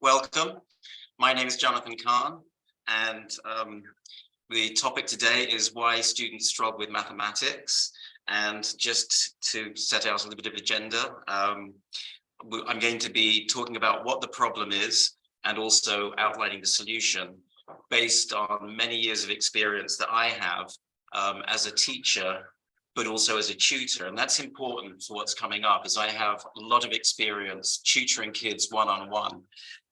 Welcome. My name is Jonathan Kahn, and the topic today is why students struggle with mathematics. And just to set out a little bit of agenda, I'm going to be talking about what the problem is and also outlining the solution based on many years of experience that I have as a teacher, but also as a tutor. And that's important for what's coming up, as I have a lot of experience tutoring kids one-on-one,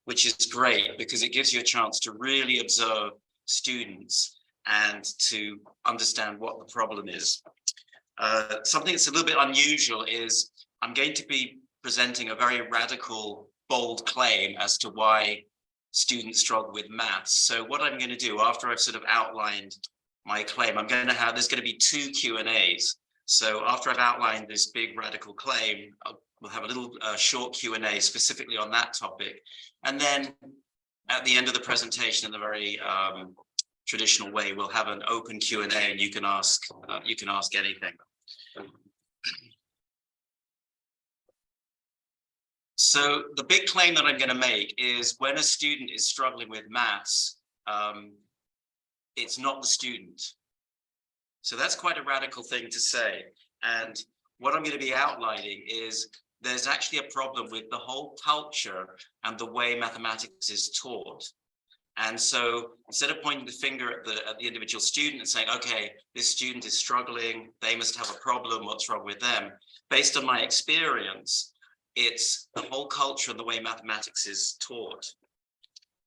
which is great because it gives you a chance to really observe students and to understand what the problem is. Something that's a little bit unusual is I'm going to be presenting a very radical, bold claim as to why students struggle with maths. So what I'm going to do after I've sort of outlined my claim, there's going to be two Q&As. So after I've outlined this big radical claim, we'll have a little short Q&A specifically on that topic. And then at the end of the presentation, in the very traditional way, we'll have an open Q&A and you can ask anything. So the big claim that I'm going to make is when a student is struggling with maths, it's not the student. So that's quite a radical thing to say. And what I'm going to be outlining is there's actually a problem with the whole culture and the way mathematics is taught. And so instead of pointing the finger at the individual student and saying, okay, this student is struggling, they must have a problem, what's wrong with them? Based on my experience, it's the whole culture and the way mathematics is taught.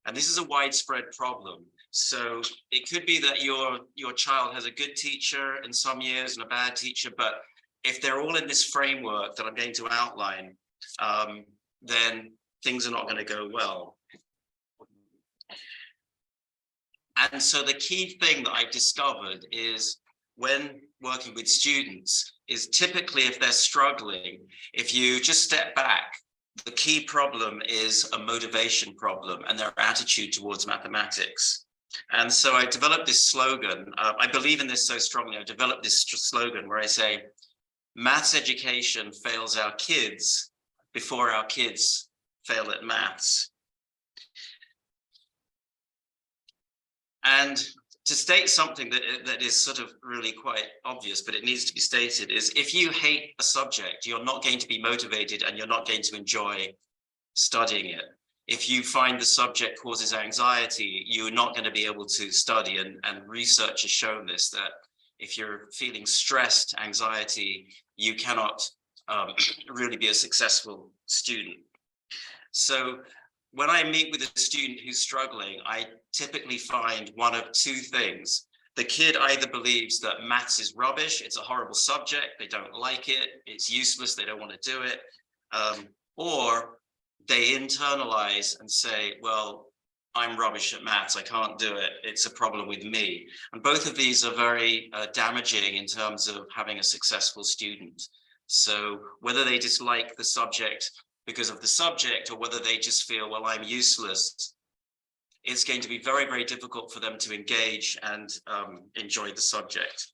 And this is a widespread problem. So it could be that your child has a good teacher in some years and a bad teacher, but if they're all in this framework that I'm going to outline, then things are not going to go well. And so the key thing that I've discovered is when working with students is typically if they're struggling, if you just step back, the key problem is a motivation problem and their attitude towards mathematics. And so I developed this slogan. I believe in this so strongly. I developed this slogan where I say, maths education fails our kids before our kids fail at maths. And to state something that is sort of really quite obvious, but it needs to be stated, is if you hate a subject, you're not going to be motivated and you're not going to enjoy studying it. If you find the subject causes anxiety, you're not going to be able to study. And research has shown this, that if you're feeling stressed, anxiety, you cannot really be a successful student. So when I meet with a student who's struggling, I typically find one of two things. The kid either believes that maths is rubbish, it's a horrible subject, they don't like it, it's useless, they don't want to do it, or they internalize and say, well, I'm rubbish at maths, I can't do it, it's a problem with me. And both of these are very damaging in terms of having a successful student. So whether they dislike the subject because of the subject or whether they just feel, well, I'm useless, it's going to be very, very difficult for them to engage and enjoy the subject.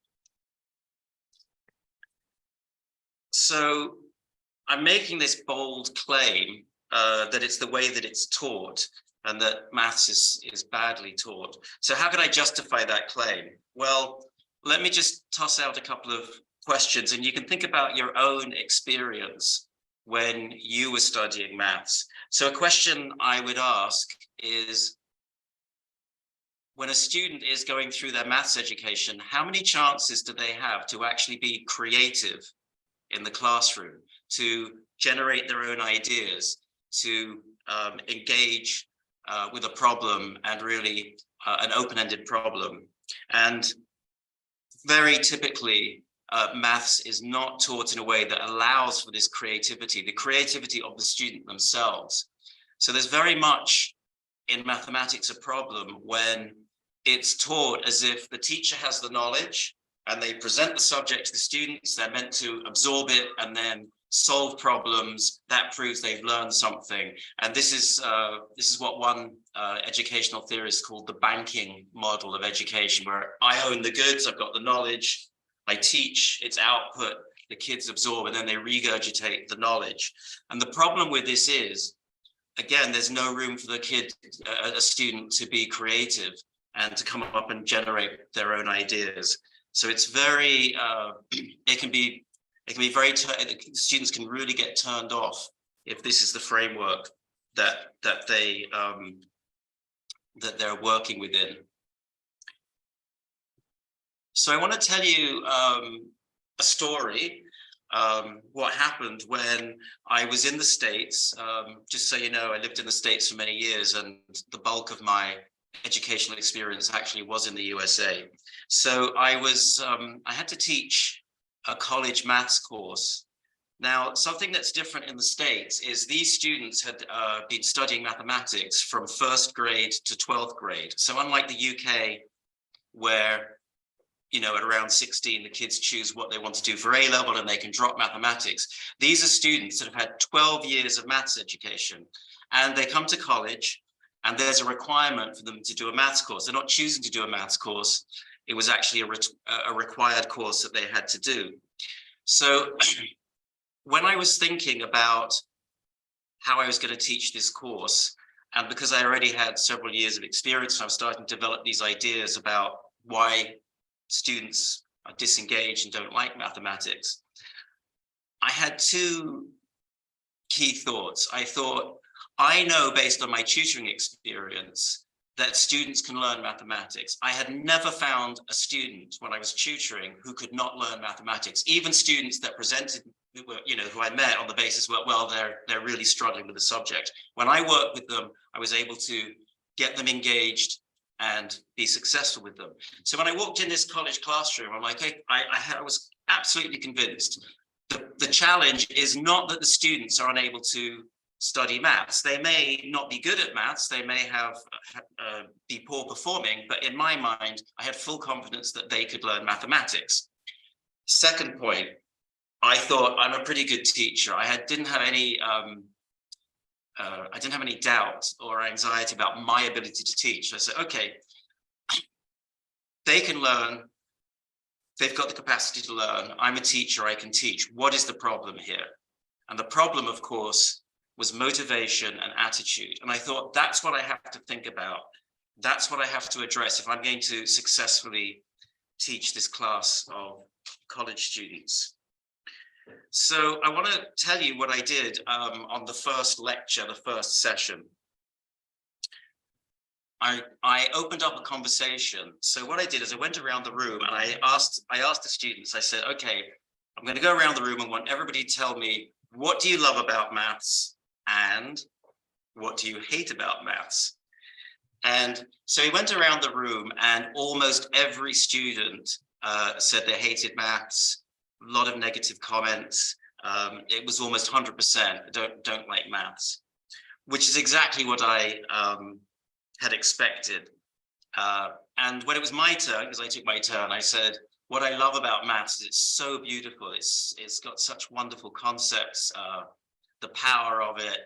So I'm making this bold claim that it's the way that it's taught and that maths is badly taught. So how can I justify that claim? Well, let me just toss out a couple of questions and you can think about your own experience when you were studying maths. So a question I would ask is, when a student is going through their maths education, how many chances do they have to actually be creative in the classroom, to generate their own ideas, to engage with a problem and really an open-ended problem? And very typically, maths is not taught in a way that allows for this creativity, the creativity of the student themselves. So there's very much in mathematics a problem when it's taught as if the teacher has the knowledge and they present the subject to the students, they're meant to absorb it and then solve problems. That proves they've learned something. And this is what one educational theorist called the banking model of education, where I own the goods, I've got the knowledge, I teach, it's output, the kids absorb, and then they regurgitate the knowledge. And the problem with this is again, there's no room for the kid, a student, to be creative and to come up and generate their own ideas. So it's very, it can be very, students can really get turned off if this is the framework that they're working within. So I want to tell you a story. What happened when I was in the States. Just so you know, I lived in the States for many years, and the bulk of my educational experience actually was in the USA. So I had to teach a college maths course. Now, something that's different in the States is these students had been studying mathematics from 1st grade to 12th grade. So unlike the UK, where at around 16, the kids choose what they want to do for A-level and they can drop mathematics. These are students that have had 12 years of maths education, and they come to college and there's a requirement for them to do a maths course. They're not choosing to do a maths course. It was actually a required course that they had to do. So when I was thinking about how I was going to teach this course, and because I already had several years of experience, I was starting to develop these ideas about why students are disengaged and don't like mathematics, I had 2 key thoughts. I thought, I know based on my tutoring experience that students can learn mathematics. I had never found a student when I was tutoring who could not learn mathematics. Even students that presented, who I met on the basis, well, they're really struggling with the subject. When I worked with them, I was able to get them engaged and be successful with them. So when I walked in this college classroom, I'm like, I was absolutely convinced. The challenge is not that the students are unable to study maths. They may not be good at maths. They may be poor performing, but in my mind, I had full confidence that they could learn mathematics. Second point, I thought I'm a pretty good teacher. I didn't have any doubt or anxiety about my ability to teach. I said, okay, they can learn. They've got the capacity to learn. I'm a teacher, I can teach. What is the problem here? And the problem, of course, was motivation and attitude. And I thought, that's what I have to think about. That's what I have to address if I'm going to successfully teach this class of college students. So I want to tell you what I did on the first lecture, the first session. I opened up a conversation. So what I did is I went around the room and I asked the students, I said, okay, I'm going to go around the room and want everybody to tell me, what do you love about maths and what do you hate about maths? And so we went around the room and almost every student said they hated maths, a lot of negative comments. It was almost 100% don't like maths, which is exactly what I had expected. And when it was my turn, because I took my turn, I said, what I love about maths is it's so beautiful. It's got such wonderful concepts, the power of it,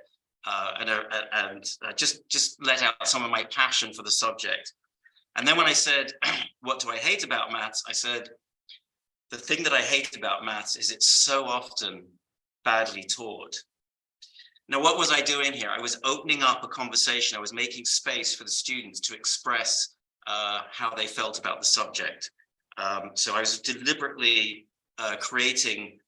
and just let out some of my passion for the subject. And then when I said, what do I hate about maths? I said, the thing that I hate about maths is it's so often badly taught. Now, what was I doing here? I was opening up a conversation. I was making space for the students to express how they felt about the subject. So I was deliberately creating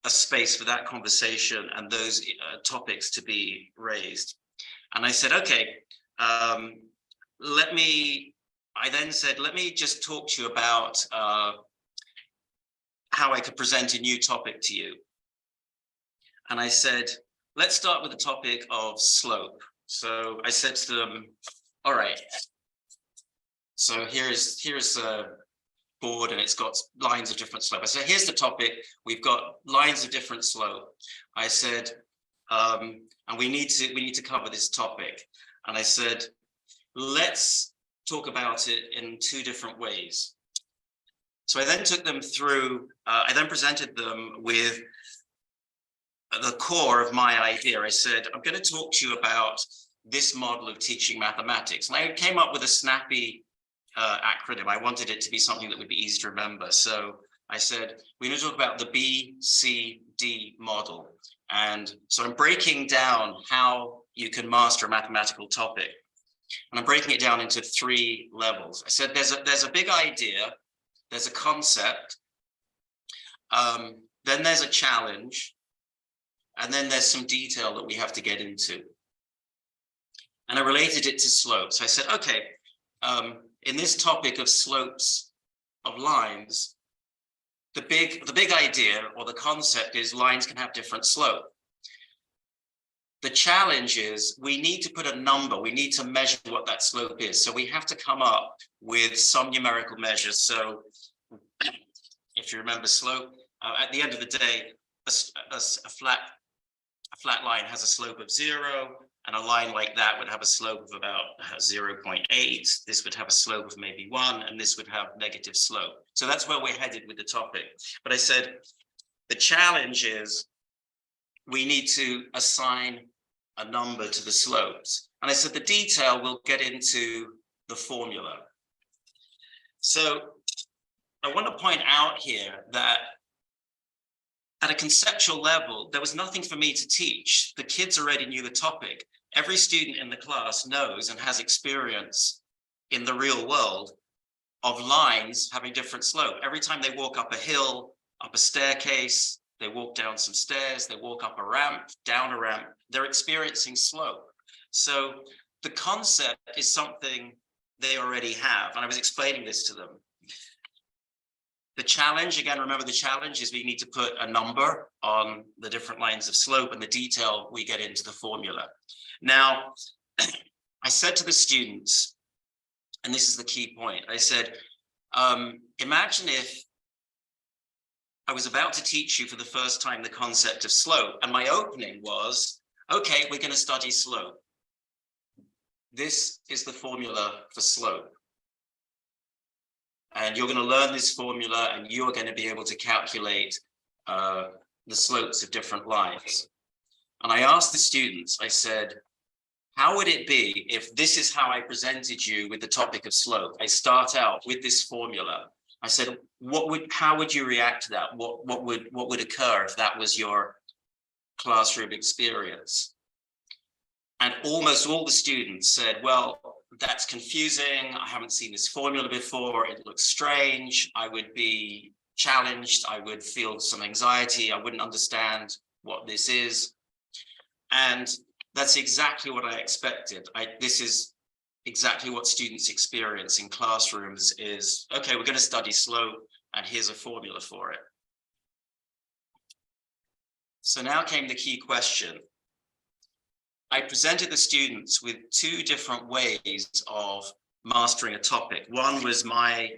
a space for that conversation and those topics to be raised. And I said, okay, let me just talk to you about how I could present a new topic to you. And I said, let's start with the topic of slope. So I said to them, all right, so here's a board and it's got lines of different slope. I said, here's the topic. We've got lines of different slope. I said, and we need to cover this topic. And I said, let's talk about it in 2 different ways. So I then took them through, I then presented them with the core of my idea. I said, I'm going to talk to you about this model of teaching mathematics. And I came up with a snappy acronym. I wanted it to be something that would be easy to remember. So I said, we're going to talk about the BCD model. And so I'm breaking down how you can master a mathematical topic. And I'm breaking it down into 3 levels. I said there's a big idea, there's a concept, then there's a challenge, and then there's some detail that we have to get into. And I related it to slopes. I said, okay, in this topic of slopes of lines, the big idea or the concept is lines can have different slope. The challenge is we need to put a number, we need to measure what that slope is. So we have to come up with some numerical measures. So if you remember slope, at the end of the day, a flat line has a slope of 0, and a line like that would have a slope of about 0.8. This would have a slope of maybe 1, and this would have negative slope. So that's where we're headed with the topic. But I said, the challenge is we need to assign a number to the slopes. And I said, the detail we'll get into the formula. So I want to point out here that at a conceptual level, there was nothing for me to teach. The kids already knew the topic. Every student in the class knows and has experience in the real world of lines having different slope. Every time they walk up a hill, up a staircase, they walk down some stairs, they walk up a ramp, down a ramp, they're experiencing slope. So the concept is something they already have. And I was explaining this to them. The challenge, again, remember the challenge is we need to put a number on the different lines of slope, and the detail we get into the formula. Now, I said to the students, and this is the key point, I said, imagine if I was about to teach you for the first time the concept of slope, and my opening was, okay, we're going to study slope. This is the formula for slope. And you're going to learn this formula, and you're going to be able to calculate the slopes of different lines. And I asked the students, I said, how would it be if this is how I presented you with the topic of slope? I start out with this formula. I said, how would you react to that? What would occur if that was your classroom experience? And almost all the students said, well, that's confusing. I haven't seen this formula before. It looks strange. I would be challenged. I would feel some anxiety. I wouldn't understand what this is. And that's exactly what I expected. This is exactly what students experience in classrooms is, okay, we're going to study slope, and here's a formula for it. So now came the key question. I presented the students with 2 different ways of mastering a topic. One was my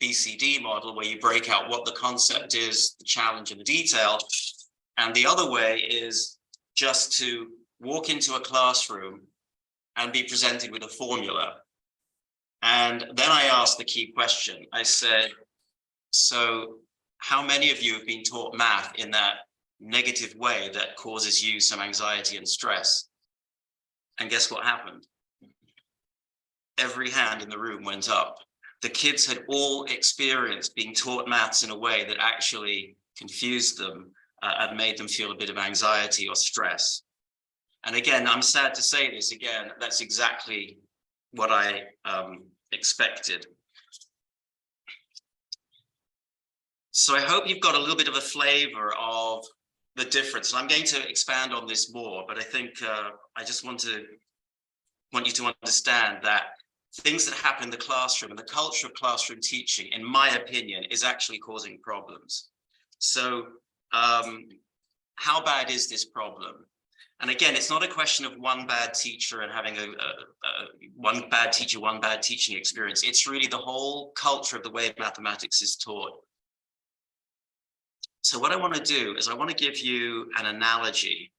BCD model, where you break out what the concept is, the challenge, and the detail. And the other way is just to walk into a classroom and be presented with a formula. And then I asked the key question. I said, so how many of you have been taught math in that negative way that causes you some anxiety and stress? And guess what happened? Every hand in the room went up. The kids had all experienced being taught maths in a way that actually confused them and made them feel a bit of anxiety or stress. And again, I'm sad to say this again, that's exactly what I expected. So I hope you've got a little bit of a flavor of the difference. And I'm going to expand on this more, but I think I just want you to understand that things that happen in the classroom and the culture of classroom teaching, in my opinion, is actually causing problems. So how bad is this problem? And again, it's not a question of one bad teacher and having one bad teacher, one bad teaching experience. It's really the whole culture of the way mathematics is taught. So what I want to do is I want to give you an analogy,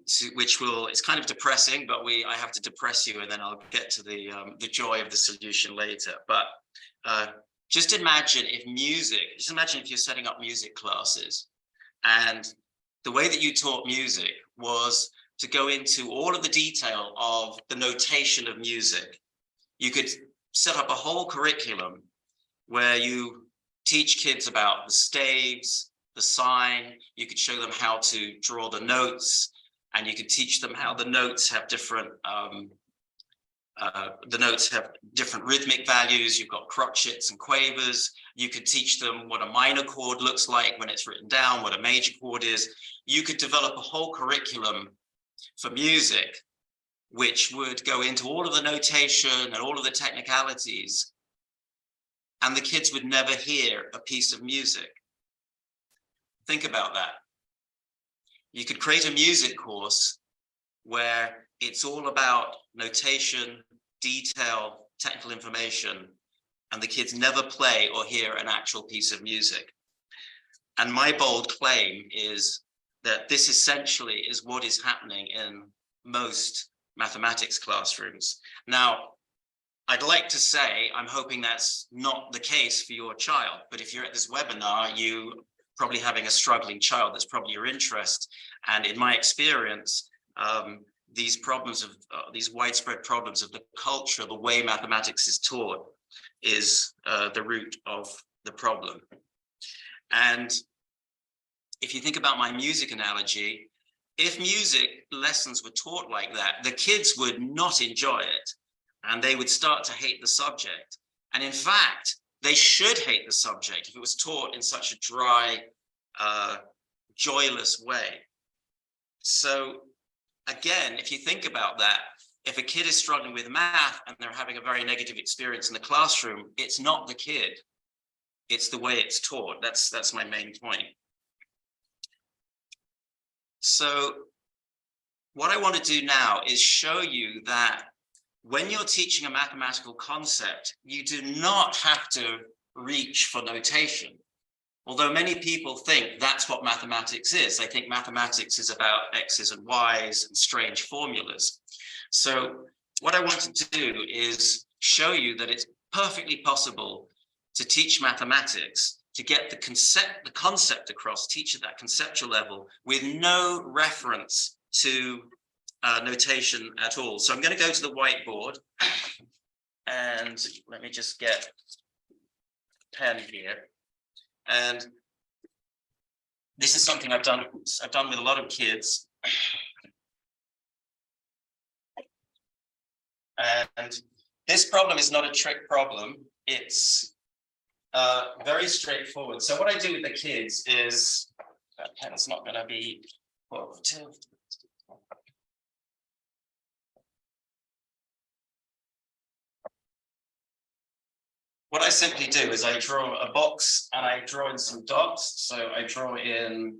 it's kind of depressing, but I have to depress you, and then I'll get to the joy of the solution later. But just imagine if you're setting up music classes, and the way that you taught music was to go into all of the detail of the notation of music. You could set up a whole curriculum where you teach kids about the staves, the sign, you could show them how to draw the notes, and you could teach them how the notes have different rhythmic values. You've got crotchets and quavers. You could teach them what a minor chord looks like when it's written down, what a major chord is. You could develop a whole curriculum for music, which would go into all of the notation and all of the technicalities, and the kids would never hear a piece of music. Think about that. You could create a music course where it's all about notation, detail, technical information, and the kids never play or hear an actual piece of music. And my bold claim is that this essentially is what is happening in most mathematics classrooms. Now, I'd like to say, I'm hoping that's not the case for your child, but if you're at this webinar, you probably having a struggling child, that's probably your interest. And in my experience, these problems of these widespread problems of the culture, the way mathematics is taught, is the root of the problem. And if you think about my music analogy, if music lessons were taught like that, the kids would not enjoy it, and they would start to hate the subject. And in fact, they should hate the subject if it was taught in such a dry, joyless way. So again, if you think about that, if a kid is struggling with math and they're having a very negative experience in the classroom, it's not the kid, it's the way it's taught. That's my main point. So what I want to do now is show you that when you're teaching a mathematical concept, you do not have to reach for notation. Although many people think that's what mathematics is. They think mathematics is about X's and Y's and strange formulas. So what I want to do is show you that it's perfectly possible to teach mathematics, to get the concept across, teach at that conceptual level with no reference to notation at all. So I'm going to go to the whiteboard, and let me just get a pen here. And this is something I've done with a lot of kids. And this problem is not a trick problem. It's very straightforward. So what I do with the kids is, that pen's not going to be cooperative. What I simply do is I draw a box and I draw in some dots. So I draw in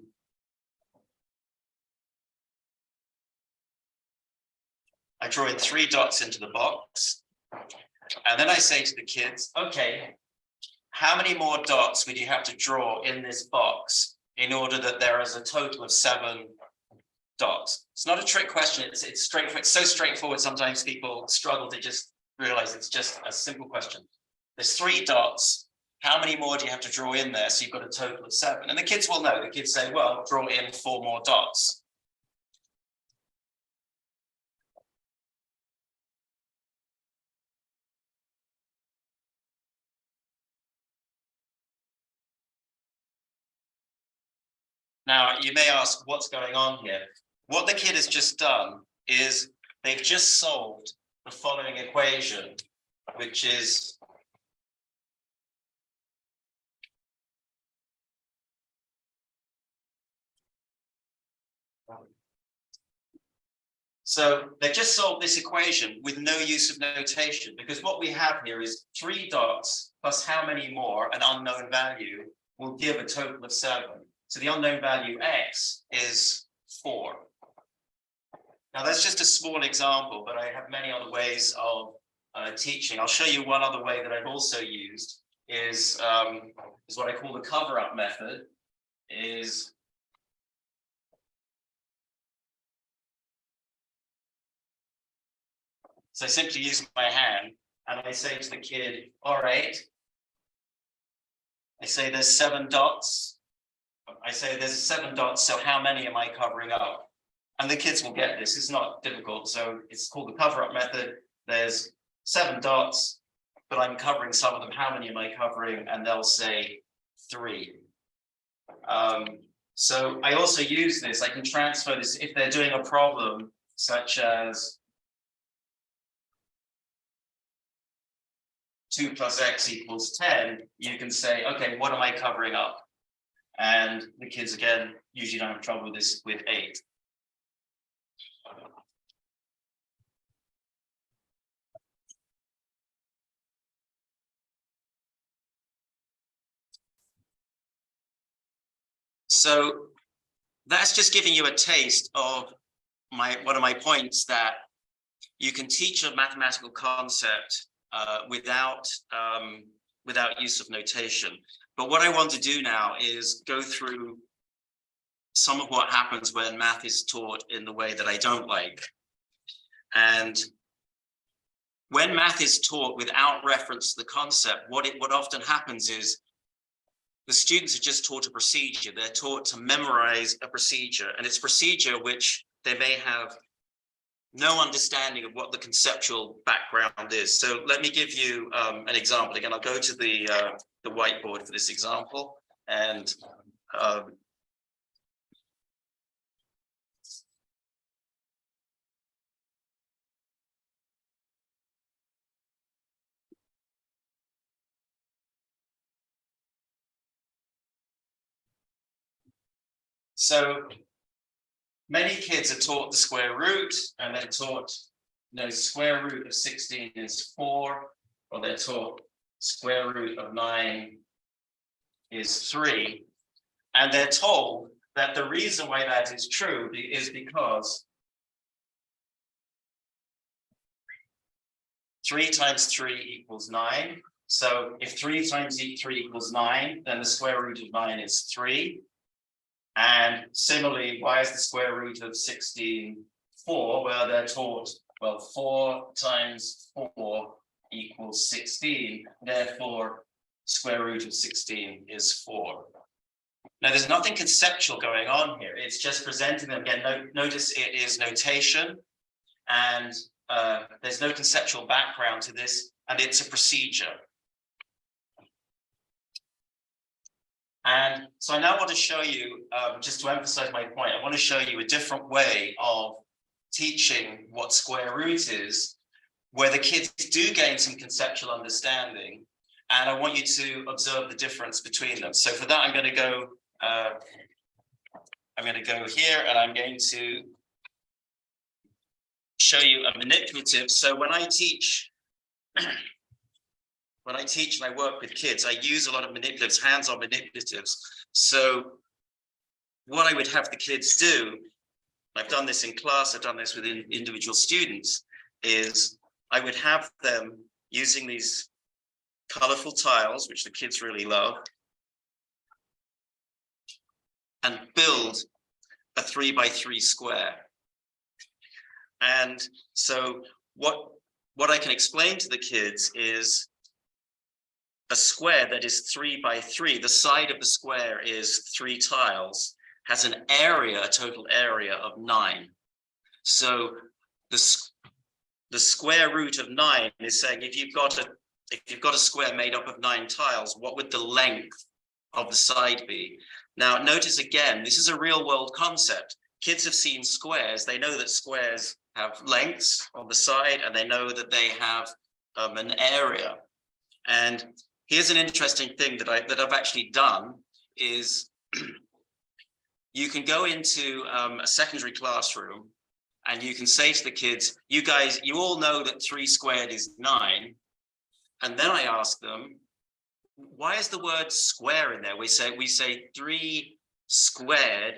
I draw in 3 dots into the box. And then I say to the kids, okay, how many more dots would you have to draw in this box in order that there is a total of 7 dots? It's not a trick question. It's straightforward. It's so straightforward. Sometimes people struggle to just realize it's just a simple question. There's 3 dots. How many more do you have to draw in there? So you've got a total of 7. And the kids will know. The kids say, well, draw in 4 more dots. Now, you may ask, what's going on here? What the kid has just done is they've just solved the following equation, which is so they've just solved this equation with no use of notation, because what we have here is 3 dots plus how many more, an unknown value, will give a total of 7. So the unknown value x is 4. Now that's just a small example, but I have many other ways of teaching. I'll show you one other way that I've also used is what I call the cover-up method. So I simply use my hand and I say to the kid, all right, I say there's 7 dots. I say there's 7 dots, so how many am I covering up? And the kids will get this. It's not difficult. So it's called the cover-up method. There's 7 dots, but I'm covering some of them. How many am I covering? And they'll say 3. So I also use this, I can transfer this if they're doing a problem such as 2 plus x equals 10, you can say, okay, what am I covering up? And the kids, again, usually don't have trouble with this with 8. So that's just giving you a taste of one of my points, that you can teach a mathematical concept without use of notation. But what I want to do now is go through some of what happens when math is taught in the way that I don't like. And when math is taught without reference to the concept, what often happens is the students are just taught a procedure. They're taught to memorize a procedure, and it's procedure which they may have no understanding of what the conceptual background is. So let me give you an example. Again, I'll go to the whiteboard for this example. And so many kids are taught the square root, and they're taught, square root of 16 is 4, or they're taught square root of 9 is 3. And they're told that the reason why that is true is because 3 times 3 equals 9. So if 3 times 3 equals 9, then the square root of 9 is 3. And similarly, why is the square root of 16 4? Well, they're taught, 4 times 4 equals 16. Therefore, square root of 16 is 4. Now, there's nothing conceptual going on here. It's just presenting them. Again, notice it is notation, and there's no conceptual background to this, and it's a procedure. And so I now want to show you, just to emphasize my point, I want to show you a different way of teaching what square root is, where the kids do gain some conceptual understanding, and I want you to observe the difference between them. So for that, I'm going to go here, and I'm going to show you a manipulative. So when I teach and I work with kids, I use a lot of manipulatives, hands-on manipulatives. So what I would have the kids do, I've done this in class, I've done this with individual students, is I would have them using these colorful tiles, which the kids really love, and build a 3 by 3 square. And so what I can explain to the kids is a square that is 3 by 3, the side of the square is 3 tiles, has an area, a total area of 9. So the square root of 9 is saying, if you've got a square made up of 9 tiles, what would the length of the side be? Now, notice again, this is a real world concept. Kids have seen squares. They know that squares have lengths on the side, and they know that they have an area. And here's an interesting thing that I've actually done is you can go into a secondary classroom, and you can say to the kids, you guys, you all know that 3 squared is 9. And then I ask them, why is the word square in there? We say 3 squared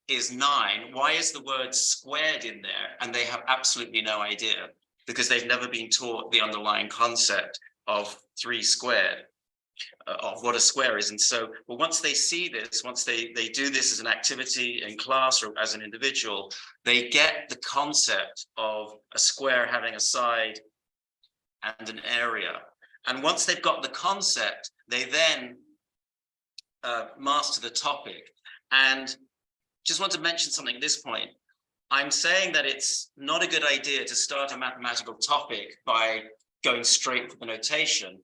is 9. Why is the word squared in there? And they have absolutely no idea, because they've never been taught the underlying concept of 3 squared, of what a square is. And so, well, once they see this, once they do this as an activity in class or as an individual, they get the concept of a square having a side and an area. And once they've got the concept, they then master the topic. And just want to mention something at this point. I'm saying that it's not a good idea to start a mathematical topic by going straight for the notation,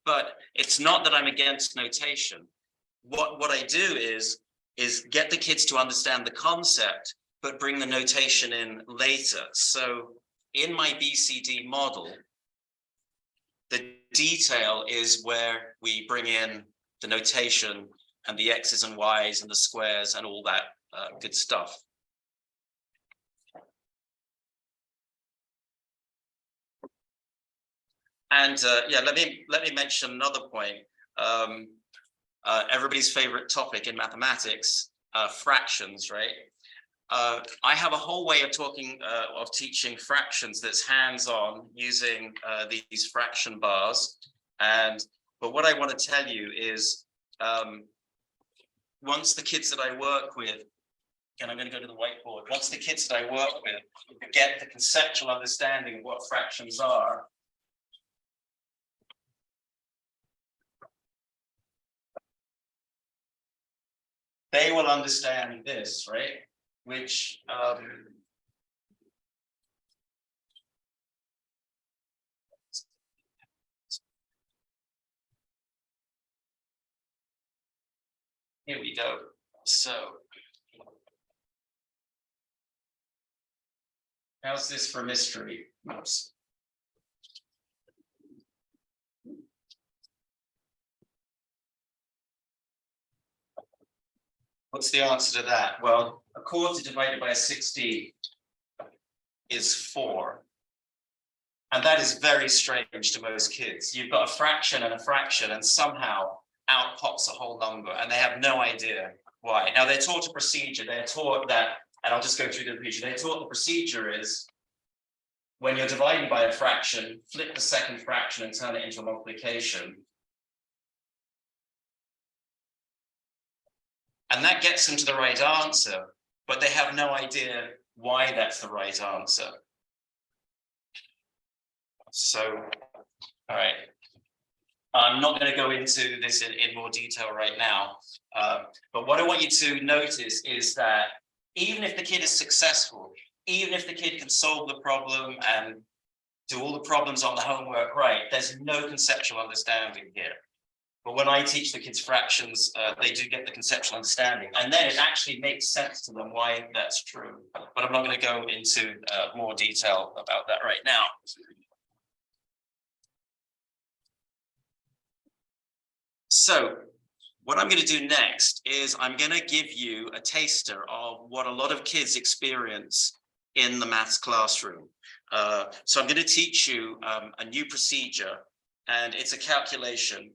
but it's not that I'm against notation. What I do is, is get the kids to understand the concept, but bring the notation in later. So in my BCD model, the detail is where we bring in the notation and the X's and Y's and the squares and all that good stuff. And yeah, let me mention another point. Everybody's favorite topic in mathematics, fractions, right? I have a whole way of teaching fractions that's hands-on using these fraction bars. But what I want to tell you is, once the kids that I work with, and I'm going to go to the whiteboard, once the kids that I work with get the conceptual understanding of what fractions are, they will understand this, right? Which here we go. So how's this for mystery? Oops. What's the answer to that? Well, a quarter divided by a 16 is 4. And that is very strange to most kids. You've got a fraction, and somehow out pops a whole number, and they have no idea why. Now, they're taught a procedure. They're taught that, and I'll just go through the procedure. They're taught the procedure is, when you're dividing by a fraction, flip the second fraction and turn it into a multiplication. And that gets them to the right answer, but they have no idea why that's the right answer. So, all right. I'm not going to go into this in more detail right now, but what I want you to notice is that even if the kid is successful, even if the kid can solve the problem and do all the problems on the homework right, there's no conceptual understanding here. But when I teach the kids fractions, they do get the conceptual understanding. And then it actually makes sense to them why that's true. But I'm not going to go into more detail about that right now. So what I'm going to do next is I'm going to give you a taster of what a lot of kids experience in the maths classroom. So I'm going to teach you a new procedure, and it's a calculation.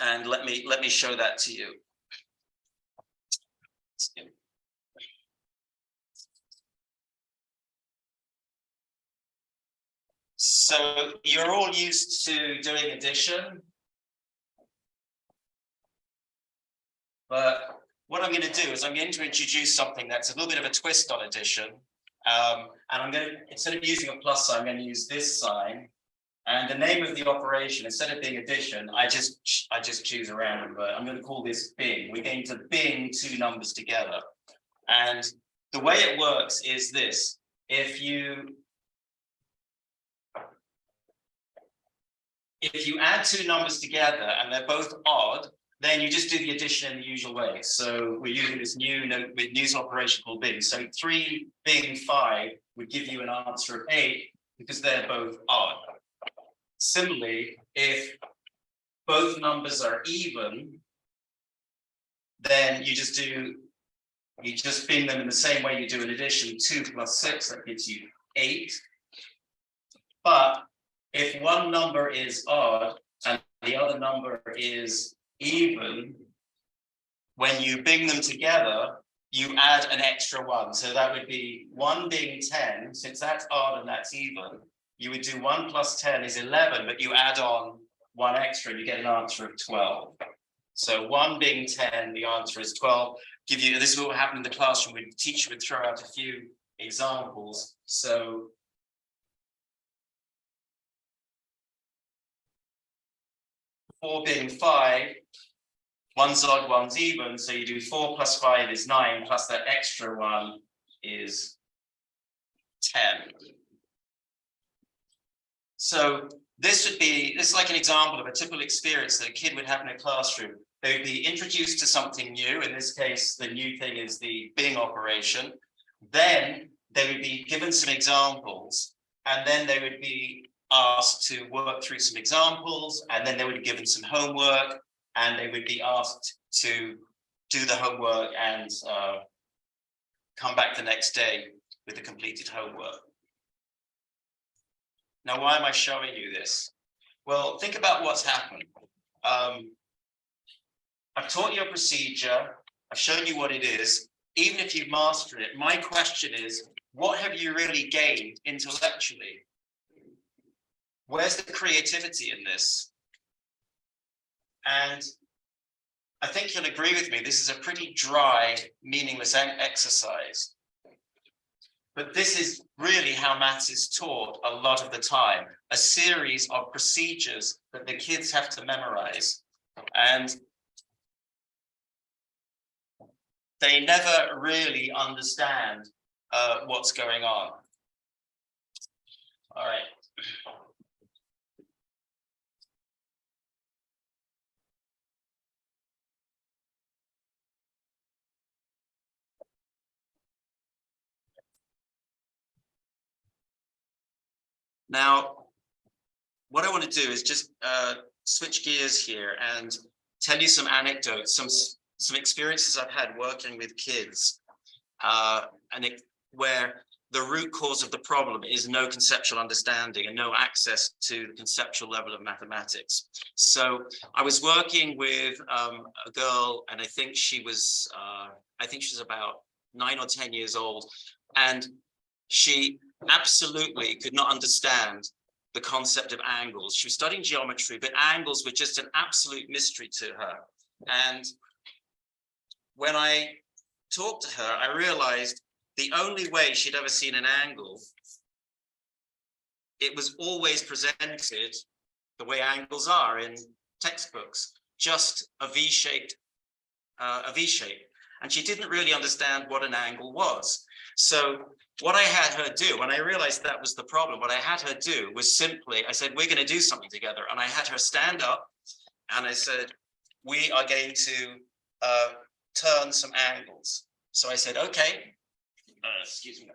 And let me show that to you. So you're all used to doing addition, but what I'm going to do is I'm going to introduce something that's a little bit of a twist on addition. And I'm going to, instead of using a plus sign, I'm going to use this sign. And the name of the operation, instead of being addition, I just choose a random, but I'm going to call this bing. We're going to bing two numbers together. And the way it works is this. If you add two numbers together and they're both odd, then you just do the addition in the usual way. So we're using this new operation called bing. So 3 bing 5 would give you an answer of 8 because they're both odd. Similarly, if both numbers are even, then you just bing them in the same way you do an addition. 2 plus 6, that gives you 8. But if one number is odd and the other number is even, when you bing them together, you add an extra 1. So that would be 1 being 10, since that's odd and that's even. You would do 1 plus 10 is 11, but you add on 1 extra and you get an answer of 12. So 1 being 10, the answer is 12. This is what happened in the classroom. The teacher would throw out a few examples. So four being 5, one's odd, one's even. So you do 4 plus 5 is 9, plus that extra 1 is 10. So this is like an example of a typical experience that a kid would have in a classroom They would be introduced to something new. In this case, the new thing is the Bing operation. Then they would be given some examples, and then they would be asked to work through some examples, and then they would be given some homework, and they would be asked to do the homework and come back the next day with the completed homework. Now, why am I showing you this? Well, think about what's happened. I've taught you a procedure. I've shown you what it is. Even if you've mastered it, my question is, what have you really gained intellectually? Where's the creativity in this? And I think you'll agree with me, this is a pretty dry, meaningless exercise. But this is really how maths is taught a lot of the time, a series of procedures that the kids have to memorize. And they never really understand what's going on. All right. Now, what I want to do is just switch gears here and tell you some anecdotes, some experiences I've had working with kids, where the root cause of the problem is no conceptual understanding and no access to the conceptual level of mathematics. So I was working with a girl, and I think she was about 9 or 10 years old, and she absolutely could not understand the concept of angles. She was studying geometry, but angles were just an absolute mystery to her. And when I talked to her, I realized the only way she'd ever seen an angle, it was always presented the way angles are in textbooks, just a V-shaped, and she didn't really understand what an angle was. So what I had her do, when I realized that was the problem, what I had her do was simply, I said, we're going to do something together. And I had her stand up and I said, we are going to turn some angles. So I said, okay, excuse me.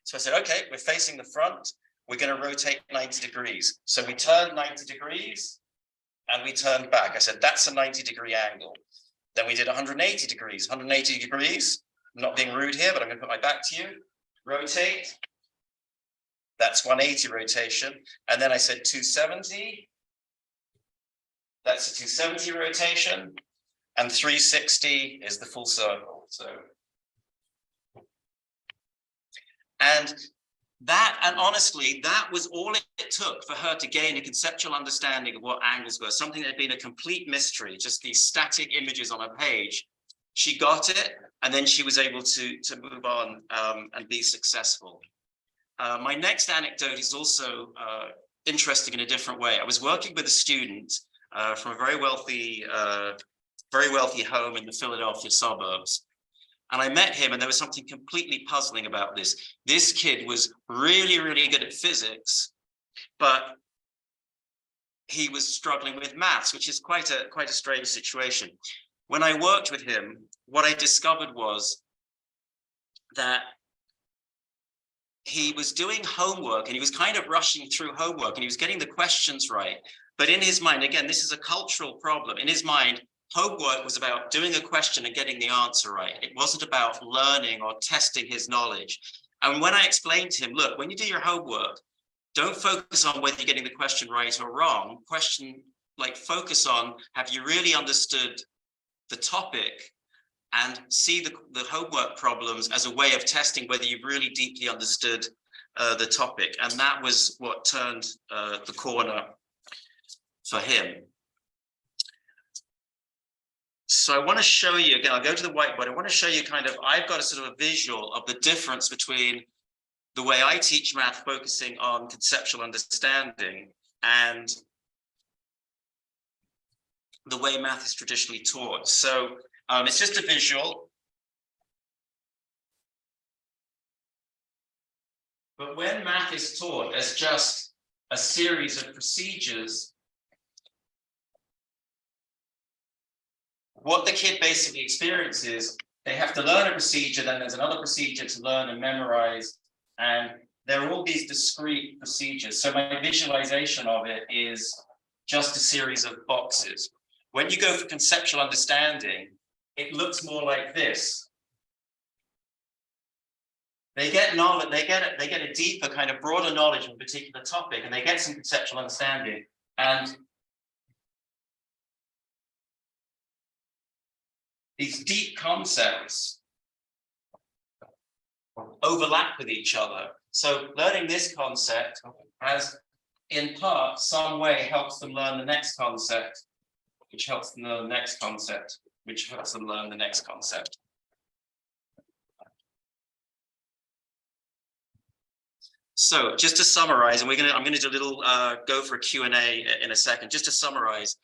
So I said, okay, we're facing the front. We're going to rotate 90 degrees. So we turned 90 degrees and we turned back. I said, that's a 90-degree angle. Then we did 180 degrees, 180 degrees. I'm not being rude here, but I'm going to put my back to you. Rotate. That's 180 rotation. And then I said 270. That's a 270 rotation. And 360 is the full circle. So, and honestly, that was all it took for her to gain a conceptual understanding of what angles were, something that had been a complete mystery, just these static images on a page. She got it, and then she was able to move on and be successful. My next anecdote is also interesting in a different way. I was working with a student from a very wealthy home in the Philadelphia suburbs. And I met him, and there was something completely puzzling about this. This kid was really, really good at physics, but he was struggling with maths, which is quite a strange situation. When I worked with him, what I discovered was that he was doing homework and he was kind of rushing through homework and he was getting the questions right. But in his mind, again, this is a cultural problem. In his mind, homework was about doing a question and getting the answer right. It wasn't about learning or testing his knowledge. And when I explained to him, look, when you do your homework, don't focus on whether you're getting the question right or wrong. Focus on, have you really understood the topic, and see the homework problems as a way of testing whether you've really deeply understood the topic. And that was what turned the corner for him. So I want to show you, again, I'll go to the whiteboard. I want to show you I've got a sort of a visual of the difference between the way I teach math, focusing on conceptual understanding, and the way math is traditionally taught. So it's just a visual. But when math is taught as just a series of procedures, what the kid basically experiences, they have to learn a procedure, then there's another procedure to learn and memorize, and there are all these discrete procedures. So my visualization of it is just a series of boxes. When you go for conceptual understanding, it looks more like this. They get knowledge, they get a deeper, kind of broader knowledge of a particular topic, and they get some conceptual understanding. And these deep concepts overlap with each other. So learning this concept has, in part, some way helps them learn the next concept, which helps them learn the next concept, which helps them learn the next concept. So just to summarize, and I'm going to do a little go for a Q&A in a second. Just to summarize,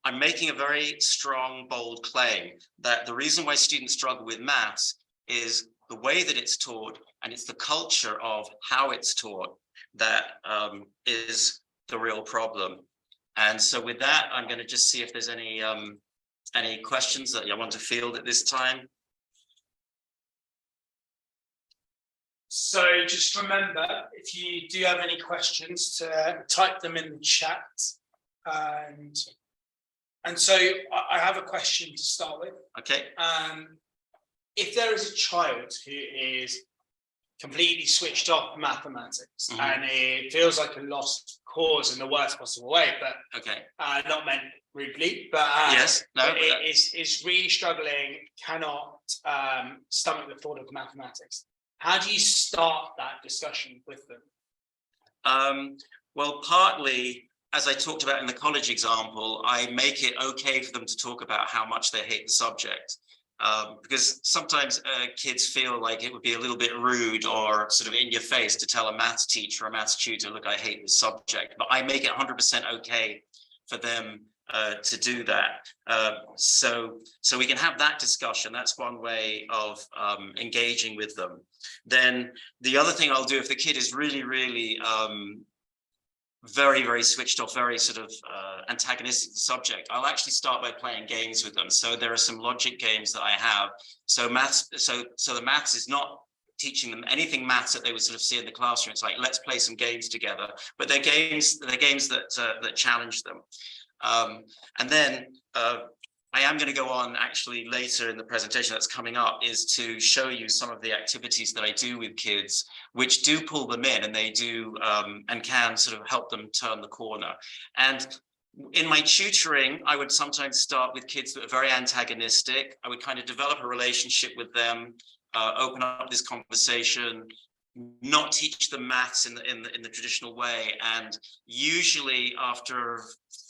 I'm making a very strong, bold claim that the reason why students struggle with maths is the way that it's taught, and it's the culture of how it's taught that is the real problem. And so with that, I'm going to just see if there's any questions that you want to field at this time. So just remember, if you do have any questions, to type them in the chat. And so I have a question to start with. Okay. If there is a child who is completely switched off mathematics, and it feels like a lost cause in the worst possible way, but okay, not meant rudely, but yes, no, but is really struggling, cannot stomach the thought of mathematics. How do you start that discussion with them? Well, partly, as I talked about in the college example, I make it okay for them to talk about how much they hate the subject. Because sometimes kids feel like it would be a little bit rude or sort of in your face to tell a maths teacher or a maths tutor, look, I hate this subject, but I make it 100% okay for them to do that. So we can have that discussion. That's one way of engaging with them. Then the other thing I'll do, if the kid is really, really very, very switched off, very sort of antagonistic to the subject, I'll actually start by playing games with them. So there are some logic games that I have. So maths, so the maths is not teaching them anything maths that they would sort of see in the classroom. It's like, let's play some games together. But they're games that challenge them. And then I am going to go on actually later in the presentation that's coming up, is to show you some of the activities that I do with kids, which do pull them in, and they do and can sort of help them turn the corner. And in my tutoring, I would sometimes start with kids that are very antagonistic. I would kind of develop a relationship with them, open up this conversation, not teach them maths in the traditional way. And usually after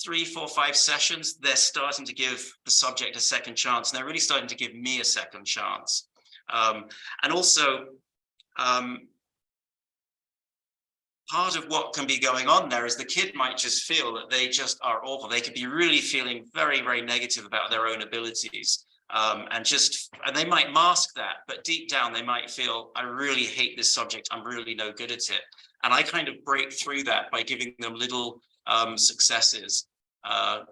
3, 4, 5 sessions, they're starting to give the subject a second chance, and they're really starting to give me a second chance. And also, part of what can be going on there is the kid might just feel that they just are awful. They could be really feeling very, very negative about their own abilities. And they might mask that, but deep down they might feel, I really hate this subject, I'm really no good at it. And I kind of break through that by giving them little successes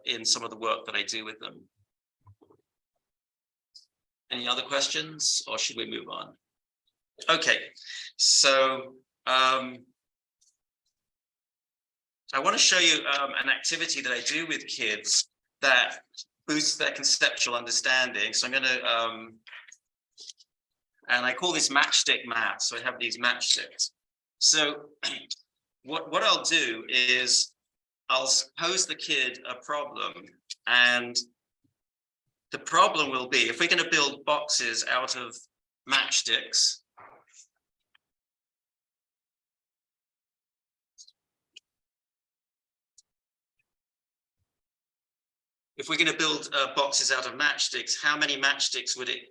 in some of the work that I do with them. Any other questions, or should we move on? Okay, so I want to show you an activity that I do with kids that boosts their conceptual understanding. So I'm going to, and I call this matchstick math. So I have these matchsticks. So what I'll do is I'll pose the kid a problem, and the problem will be, if we're going to build boxes out of matchsticks, if we're going to build boxes out of matchsticks, how many matchsticks would it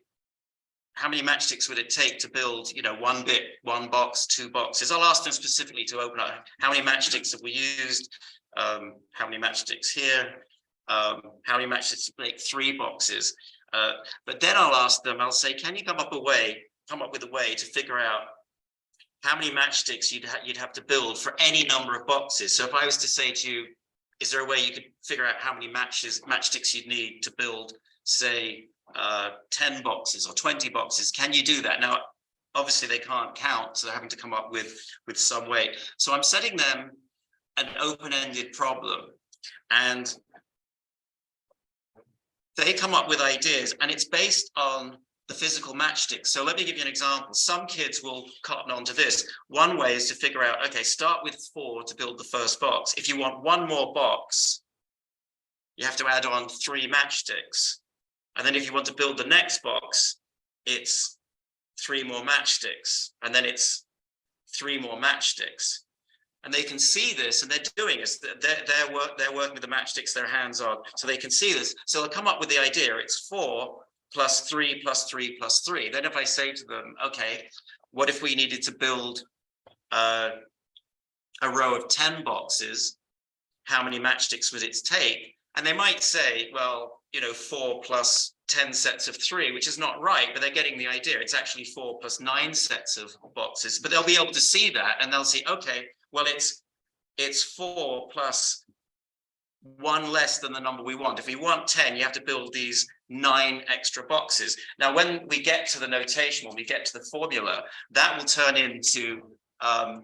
take to build, one bit, one box, 2 boxes? I'll ask them specifically to open up. How many matchsticks have we used? How many matchsticks here? How many matchsticks to make 3 boxes? But then I'll ask them, I'll say, can you come up with a way to figure out how many matchsticks you'd have to build for any number of boxes? So if I was to say to you, is there a way you could figure out how many matchsticks you'd need to build say 10 boxes or 20 boxes. Can you do that? Now, obviously they can't count, so they're having to come up with some way. So I'm setting them an open-ended problem, and they come up with ideas, and it's based on the physical matchstick. So let me give you an example. Some kids will cotton on to this. One way is to figure out, okay, start with 4 to build the first box. If you want one more box, you have to add on 3 matchsticks. And then if you want to build the next box, it's 3 more matchsticks. And then it's 3 more matchsticks. And they can see this, and they're doing this. They're working with the matchsticks, their hands on, so they can see this. So they'll come up with the idea. It's 4 plus 3 plus 3 plus 3. Then if I say to them, okay, what if we needed to build a row of 10 boxes? How many matchsticks would it take? And they might say, well, 4 plus 10 sets of 3, which is not right, but they're getting the idea. It's actually 4 plus 9 sets of boxes. But they'll be able to see that, and they'll see, okay, well, it's 4 plus 1 less than the number we want. If we want 10, you have to build these 9 extra boxes. Now, when we get to the notation, when we get to the formula, that will turn into an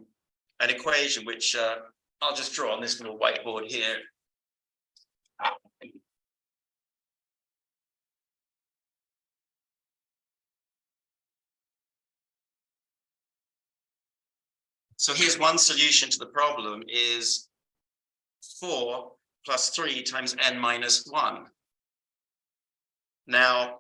equation, which I'll just draw on this little whiteboard here. So here's one solution to the problem is 4 plus 3 times n minus 1. Now,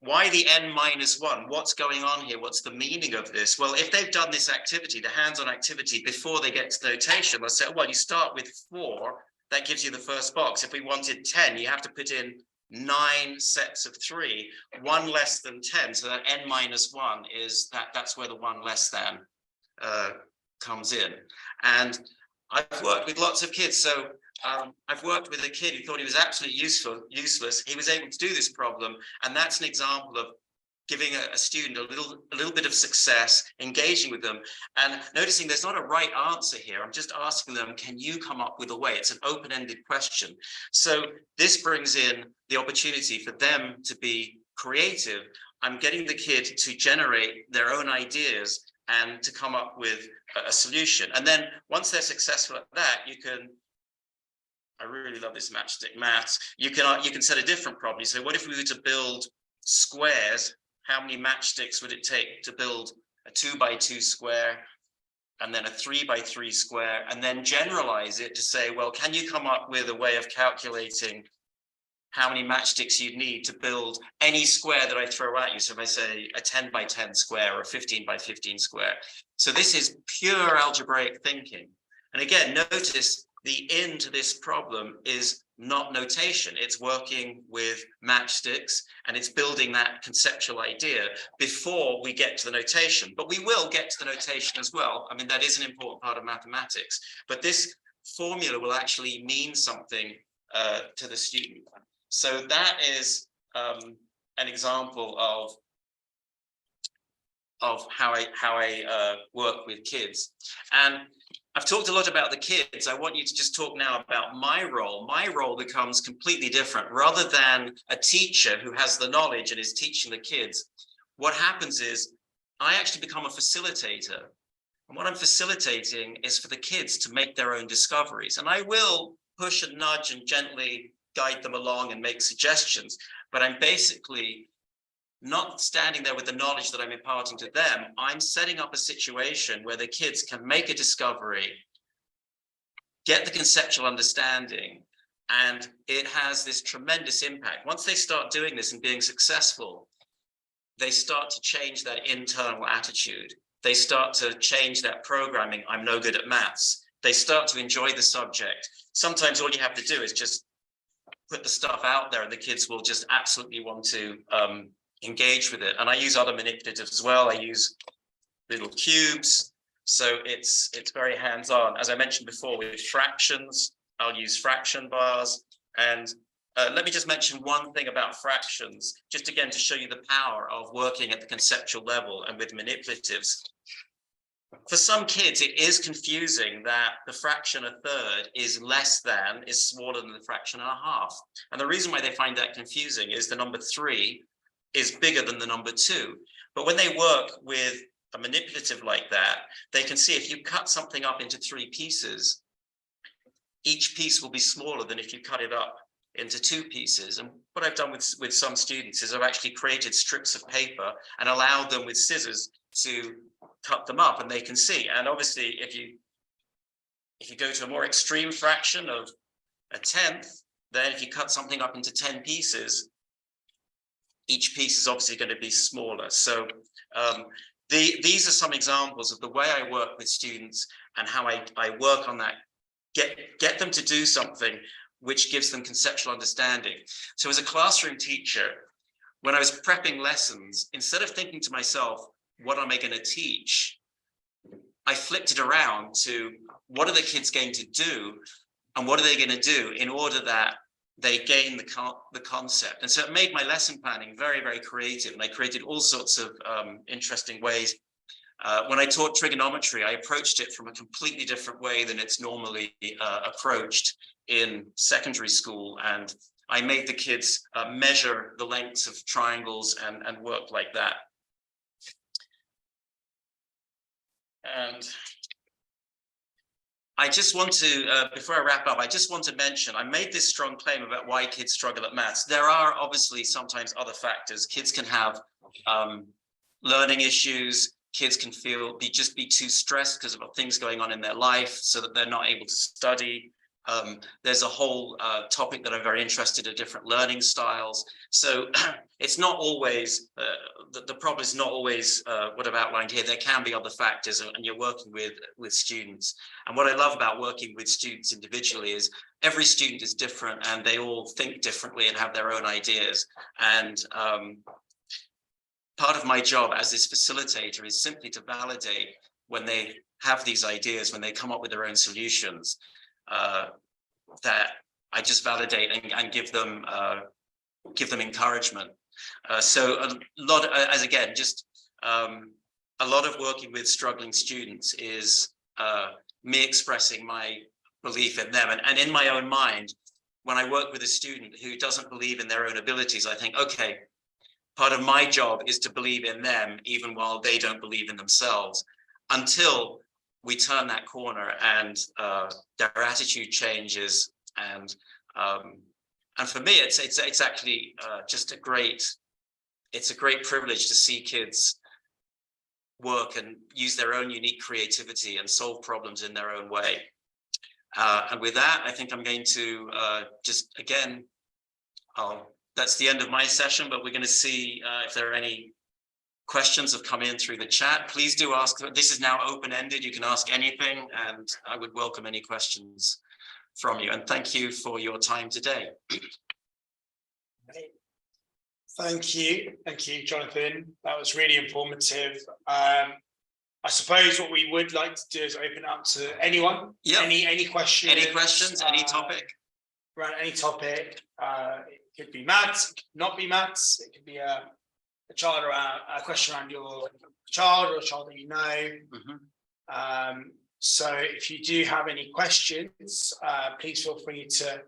why the n minus 1? What's going on here? What's the meaning of this? Well, if they've done this activity, the hands-on activity, before they get to notation, they'll say, well, you start with 4, that gives you the first box. If we wanted 10, you have to put in 9 sets of 3, 1 less than 10. So that n minus 1 is that's where the 1 less than comes in. And I've worked with lots of kids. So I've worked with a kid who thought he was absolutely useless. He was able to do this problem. And that's an example of giving a student a little bit of success, engaging with them, and noticing there's not a right answer here. I'm just asking them, can you come up with a way? It's an open-ended question. So this brings in the opportunity for them to be creative. I'm getting the kid to generate their own ideas and to come up with a solution. And then once they're successful at that, you can, I really love this matchstick maths, you can set a different problem. So what if we were to build squares? How many matchsticks would it take to build a 2 by 2 square, and then a 3 by 3 square, and then generalize it to say, well, can you come up with a way of calculating how many matchsticks you'd need to build any square that I throw at you? So if I say a 10 by 10 square or a 15 by 15 square. So this is pure algebraic thinking. And again, notice the in to this problem is not notation. It's working with matchsticks, and it's building that conceptual idea before we get to the notation. But we will get to the notation as well. I mean, that is an important part of mathematics. But this formula will actually mean something to the student. So that is an example of how I work with kids. And I've talked a lot about the kids. I want you to just talk now about my role. My role becomes completely different. Rather than a teacher who has the knowledge and is teaching the kids, what happens is I actually become a facilitator. And what I'm facilitating is for the kids to make their own discoveries. And I will push and nudge and gently guide them along and make suggestions, but I'm basically not standing there with the knowledge that I'm imparting to them. I'm setting up a situation where the kids can make a discovery, get the conceptual understanding, and it has this tremendous impact. Once they start doing this and being successful, they start to change that internal attitude. They start to change that programming, I'm no good at maths. They start to enjoy the subject. Sometimes all you have to do is just put the stuff out there and the kids will just absolutely want to engage with it. And I use other manipulatives as well. I use little cubes. So it's very hands-on. As I mentioned before, with fractions, I'll use fraction bars. And let me just mention one thing about fractions, just again to show you the power of working at the conceptual level and with manipulatives. for some kids, it is confusing that the fraction a third is smaller than the fraction and a half. And the reason why they find that confusing is the number 3 is bigger than the number 2. But when they work with a manipulative like that, they can see if you cut something up into 3 pieces, each piece will be smaller than if you cut it up into 2 pieces. And what I've done with some students is I've actually created strips of paper and allowed them with scissors to cut them up, and they can see. And obviously, if you go to a more extreme fraction of a tenth, then if you cut something up into 10 pieces, each piece is obviously going to be smaller. So these are some examples of the way I work with students and how I work on that, get them to do something which gives them conceptual understanding. So as a classroom teacher, when I was prepping lessons, instead of thinking to myself, what am I going to teach? I flipped it around to what are the kids going to do, and what are they going to do in order that they gain the concept. And so it made my lesson planning very, very creative. And I created all sorts of interesting ways. When I taught trigonometry, I approached it from a completely different way than it's normally approached in secondary school. And I made the kids measure the lengths of triangles and work like that. And I just want to, before I wrap up, I just want to mention, I made this strong claim about why kids struggle at maths. There are obviously sometimes other factors. Kids can have learning issues. Kids can just be too stressed because of things going on in their life so that they're not able to study. There's a whole topic that I'm very interested in, different learning styles. So it's not always, the problem is not always what I've outlined here. There can be other factors, and you're working with students. And what I love about working with students individually is every student is different and they all think differently and have their own ideas. And part of my job as this facilitator is simply to validate when they have these ideas, when they come up with their own solutions, that I just validate and give them encouragement. So a lot, a lot of working with struggling students is me expressing my belief in them. And in my own mind, when I work with a student who doesn't believe in their own abilities, I think, okay, part of my job is to believe in them, even while they don't believe in themselves, until we turn that corner and their attitude changes. And for me, it's actually just a great privilege to see kids work and use their own unique creativity and solve problems in their own way. And with that, I think I'm going to that's the end of my session, but we're going to see if there are any questions have come in through the chat. Please do ask. This is now open-ended. You can ask anything, and I would welcome any questions from you. And thank you for your time today. Thank you, Jonathan. That was really informative. I suppose what we would like to do is open it up to anyone. Yeah. Any questions? Any questions? Any topic? Around any topic. It could be maths. It could not be maths. It could be a question around your child or a child that you know. Mm-hmm. So if you do have any questions, please feel free to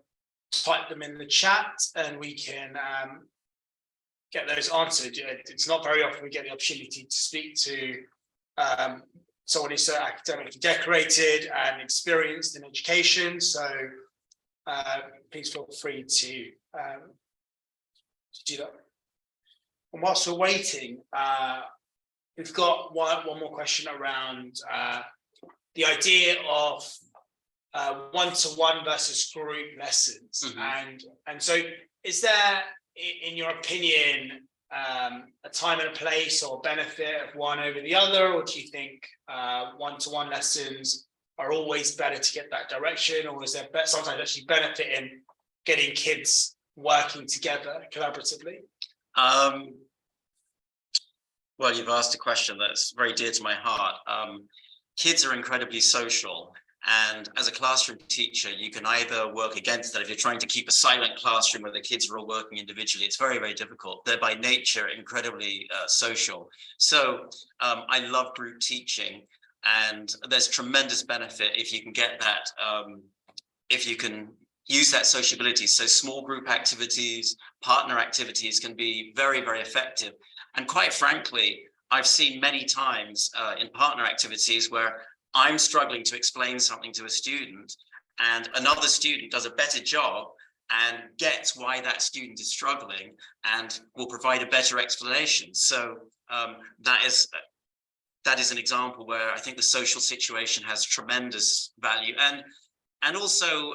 type them in the chat and we can get those answered. It's not very often we get the opportunity to speak to someone who's so academically decorated and experienced in education. So please feel free to do that. And whilst we're waiting, we've got one more question around the idea of one-to-one versus group lessons. Mm-hmm. And so is there, in your opinion, a time and a place or benefit of one over the other, or do you think one-to-one lessons are always better to get that direction, or is there sometimes actually benefit in getting kids working together collaboratively? Well, you've asked a question that's very dear to my heart. Kids are incredibly social, and as a classroom teacher, you can either work against that. If you're trying to keep a silent classroom where the kids are all working individually, it's very, very difficult. They're by nature incredibly social. So I love group teaching. And there's tremendous benefit if you can get that, if you can use that sociability. So small group activities, partner activities can be very, very effective. And quite frankly, I've seen many times in partner activities where I'm struggling to explain something to a student and another student does a better job and gets why that student is struggling and will provide a better explanation. So that is an example where I think the social situation has tremendous value. And also,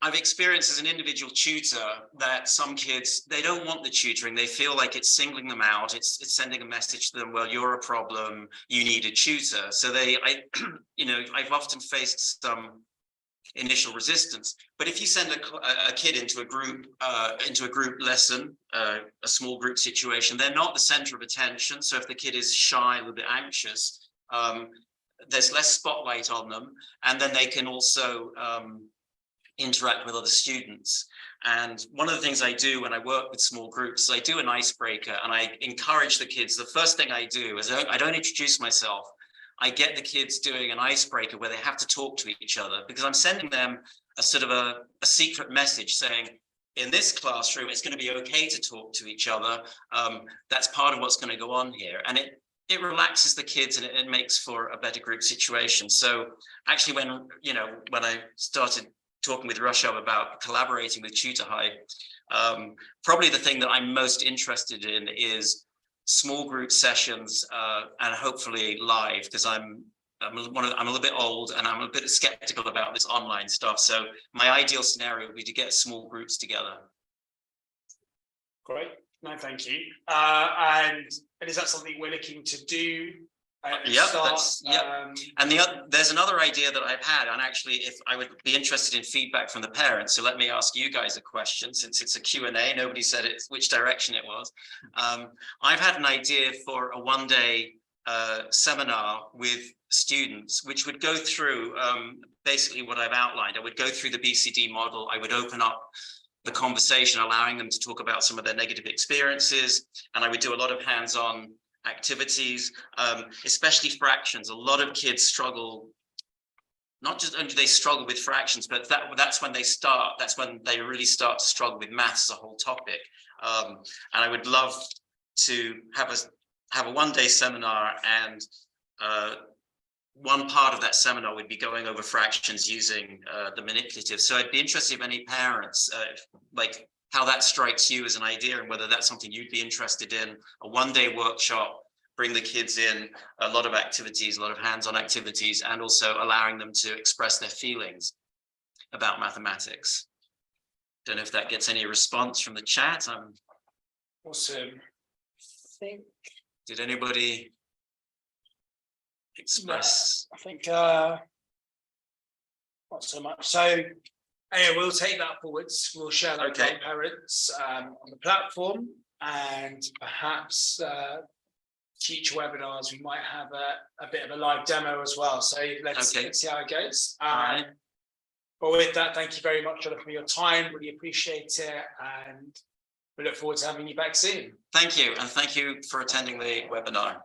I've experienced as an individual tutor that some kids, they don't want the tutoring. They feel like it's singling them out. It's sending a message to them, well, you're a problem, you need a tutor. So I've often faced some initial resistance. But if you send a kid into a group lesson, a small group situation, they're not the center of attention. So if the kid is shy, a little bit anxious, there's less spotlight on them. And then they can also interact with other students. And one of the things I do when I work with small groups, I do an icebreaker and I encourage the kids. The first thing I do is I don't introduce myself. I get the kids doing an icebreaker where they have to talk to each other, because I'm sending them a sort of a secret message saying, in this classroom, it's going to be okay to talk to each other. That's part of what's going to go on here. And it relaxes the kids and it makes for a better group situation. So actually, when I started talking with Rushabh about collaborating with TutorHive, probably the thing that I'm most interested in is small group sessions and hopefully live, because I'm a little bit old and I'm a bit skeptical about this online stuff. So my ideal scenario would be to get small groups together. Great, no, thank you. And is that something we're looking to do? And there's another idea that I've had, and actually, if I would be interested in feedback from the parents, so let me ask you guys a question, since it's a Q&A. Nobody said which direction it was. I've had an idea for a one-day seminar with students, which would go through basically what I've outlined. I would go through the BCD model. I would open up the conversation, allowing them to talk about some of their negative experiences, and I would do a lot of hands-on activities, especially fractions. A lot of kids struggle, not just only do they struggle with fractions, but that's when they really start to struggle with maths as a whole topic. And I would love to have a one-day seminar, and one part of that seminar would be going over fractions using the manipulative. So I'd be interested if any parents, like how that strikes you as an idea, and whether that's something you'd be interested in. A one-day workshop, bring the kids in, a lot of activities, a lot of hands-on activities, and also allowing them to express their feelings about mathematics. Don't know if that gets any response from the chat. Awesome. Did anybody express? No, I think not so much. So we'll take that forwards. We'll share that with our parents on the platform, and perhaps future webinars we might have a bit of a live demo as well. So let's see how it goes. Right. But with that, thank you very much, Jonathan, for your time. Really appreciate it, and we look forward to having you back soon. Thank you, and thank you for attending the webinar.